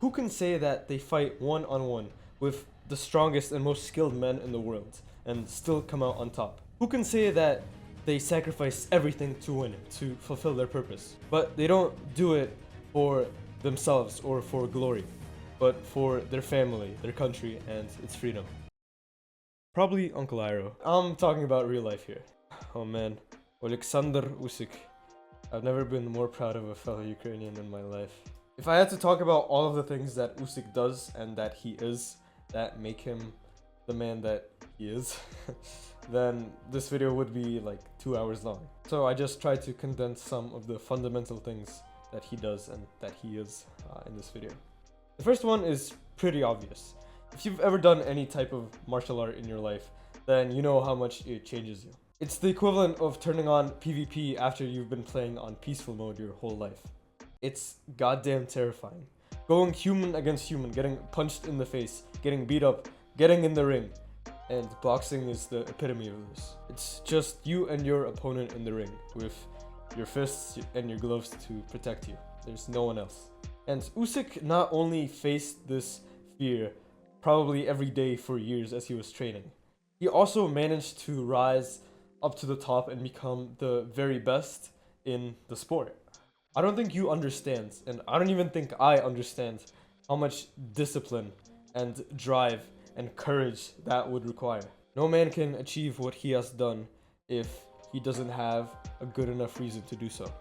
Who can say that they fight one-on-one with the strongest and most skilled men in the world and still come out on top? Who can say that they sacrifice everything to win, to fulfill their purpose? But they don't do it for themselves or for glory, but for their family, their country, and its freedom. Probably Uncle Iroh. I'm talking about real life here. Oh man, Oleksandr Usyk. I've never been more proud of a fellow Ukrainian in my life. If I had to talk about all of the things that Usyk does and that he is, that make him the man that he is, then this video would be like 2 hours long. So I just tried to condense some of the fundamental things that he does and that he is in this video. The first one is pretty obvious. If you've ever done any type of martial art in your life, then you know how much it changes you. It's the equivalent of turning on PvP after you've been playing on peaceful mode your whole life. It's goddamn terrifying. Going human against human, getting punched in the face, getting beat up, getting in the ring. And boxing is the epitome of this. It's just you and your opponent in the ring, with your fists and your gloves to protect you. There's no one else. And Usyk not only faced this fear probably every day for years as he was training, he also managed to rise up to the top and become the very best in the sport. I don't think you understand, and I don't even think I understand how much discipline and drive and courage that would require. No man can achieve what he has done if he doesn't have a good enough reason to do so.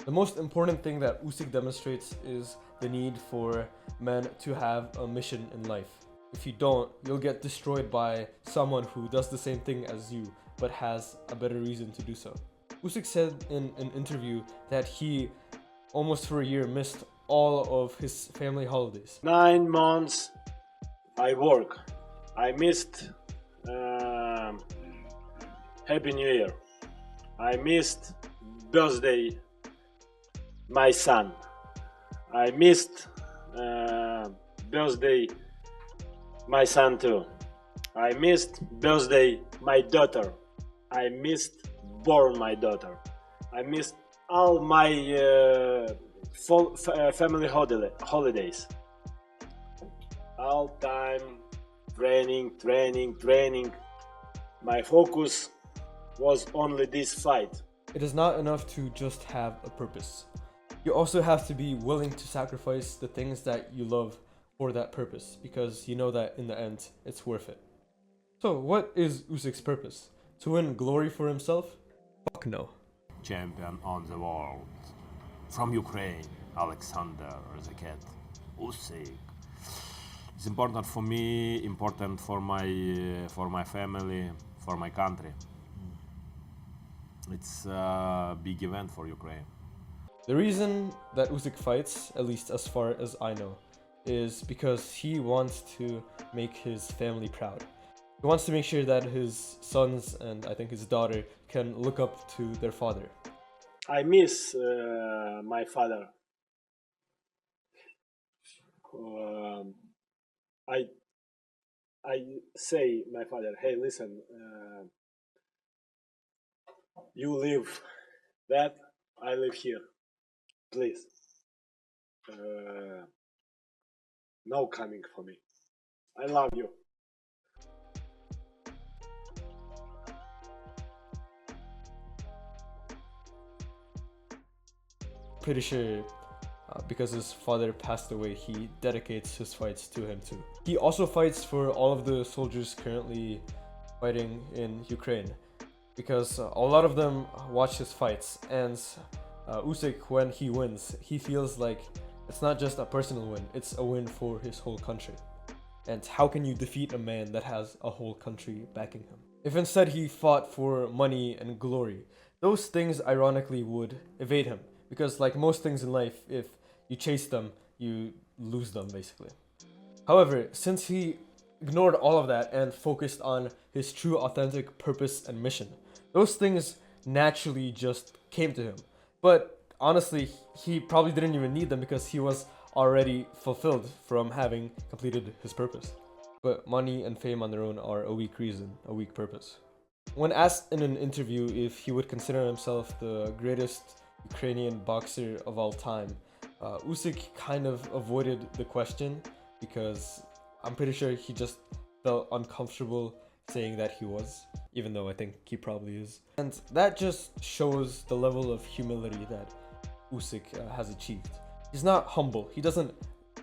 The most important thing that Usyk demonstrates is the need for men to have a mission in life. If you don't, you'll get destroyed by someone who does the same thing as you, but has a better reason to do so. Usyk said in an interview that he almost for a year missed all of his family holidays. 9 months I work. I missed Happy New Year. I missed birthday my son. I missed birthday my son too. I missed birthday my daughter. I missed born my daughter. I missed all my family holidays. All time training. My focus was only this fight. It is not enough to just have a purpose. You also have to be willing to sacrifice the things that you love for that purpose, because you know that in the end, it's worth it. So what is Usyk's purpose? To win glory for himself? Fuck no. Champion on the world. From Ukraine, Oleksandr Usyk. It's important for me, important for my family, for my country. It's a big event for Ukraine. The reason that Usyk fights, at least as far as I know, is because he wants to make his family proud. He wants to make sure that his sons and I think his daughter can look up to their father. I miss my father. I say my father, hey, listen, you live that, I live here. Please. No coming for me. I love you. Pretty sure because his father passed away, he dedicates his fights to him too. He also fights for all of the soldiers currently fighting in Ukraine, because a lot of them watch his fights, and Usyk, when he wins, he feels like it's not just a personal win, it's a win for his whole country. And how can you defeat a man that has a whole country backing him? If instead he fought for money and glory, those things ironically would evade him. Because like most things in life, if you chase them, you lose them basically. However, since he ignored all of that and focused on his true authentic purpose and mission, those things naturally just came to him. But honestly, he probably didn't even need them because he was already fulfilled from having completed his purpose. But money and fame on their own are a weak reason, a weak purpose. When asked in an interview if he would consider himself the greatest Ukrainian boxer of all time, Usyk kind of avoided the question because I'm pretty sure he just felt uncomfortable saying that he was, even though I think he probably is. And that just shows the level of humility that Usyk has achieved. He's not humble. He doesn't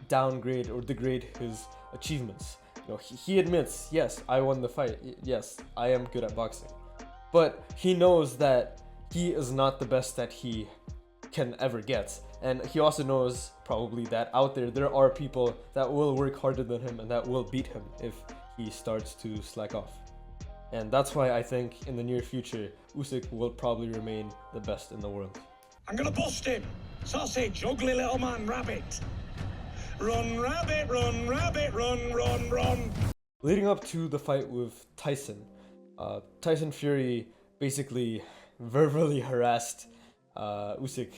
downgrade or degrade his achievements. You know, he admits, yes, I won the fight. Yes, I am good at boxing. But he knows that he is not the best that he can ever get. And he also knows probably that out there are people that will work harder than him and that will beat him if he starts to slack off. And that's why I think in the near future, Usyk will probably remain the best in the world. I'm gonna bust him. Sausage, ugly little man, rabbit. Run, rabbit, run, run, run. Leading up to the fight with Tyson, Tyson Fury basically verbally harassed Usyk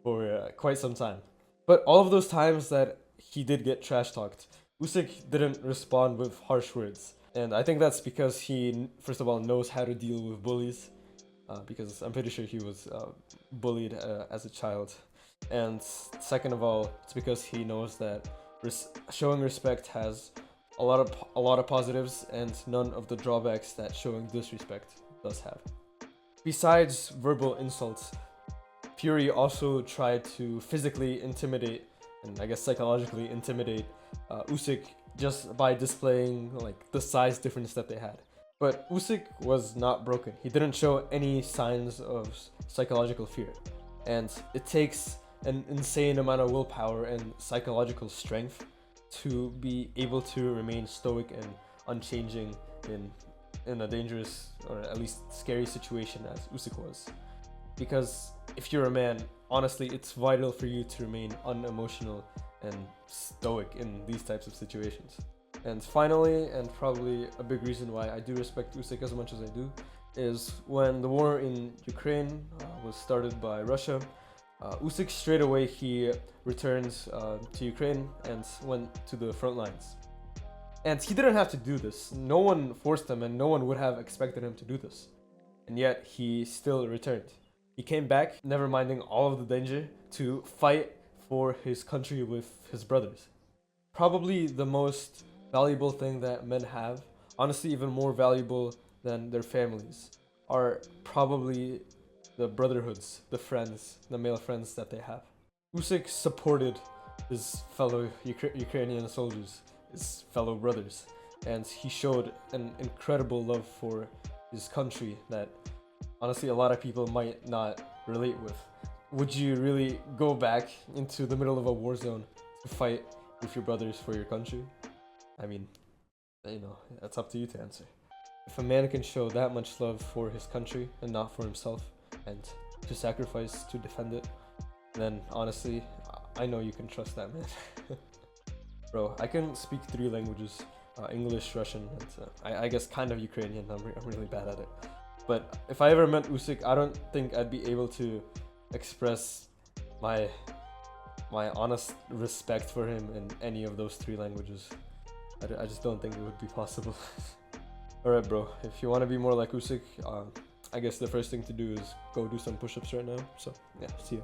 for quite some time. But all of those times that he did get trash talked, Usyk didn't respond with harsh words. And I think that's because he, first of all, knows how to deal with bullies, because I'm pretty sure he was bullied as a child. And second of all, it's because he knows that showing respect has a lot of positives and none of the drawbacks that showing disrespect does have. Besides verbal insults, Fury also tried to physically intimidate and I guess psychologically intimidate Usyk just by displaying like the size difference that they had. But Usyk was not broken. He didn't show any signs of psychological fear. And it takes an insane amount of willpower and psychological strength to be able to remain stoic and unchanging in a dangerous or at least scary situation as Usyk was. Because if you're a man, honestly, it's vital for you to remain unemotional and stoic in these types of situations. And finally, and probably a big reason why I do respect Usyk as much as I do, is when the war in Ukraine was started by Russia, Usyk straight away he returned to Ukraine and went to the front lines. And he didn't have to do this. No one forced him and no one would have expected him to do this. And yet he still returned. He came back, never minding all of the danger, to fight for his country with his brothers. Probably the most valuable thing that men have, honestly even more valuable than their families, are probably the brotherhoods, the friends, the male friends that they have. Usyk supported his fellow Ukrainian soldiers, his fellow brothers, and he showed an incredible love for his country that honestly a lot of people might not relate with. Would you really go back into the middle of a war zone to fight with your brothers for your country? I mean, you know, that's up to you to answer. If a man can show that much love for his country and not for himself, and to sacrifice to defend it, then honestly, I know you can trust that man. Bro, I can speak 3 languages, English, Russian, and I guess kind of Ukrainian. I'm really bad at it. But if I ever met Usyk, I don't think I'd be able to express my honest respect for him in any of those 3 languages. I just don't think it would be possible. Alright bro, if you want to be more like Usyk, I guess the first thing to do is go do some push-ups right now. So yeah, see ya.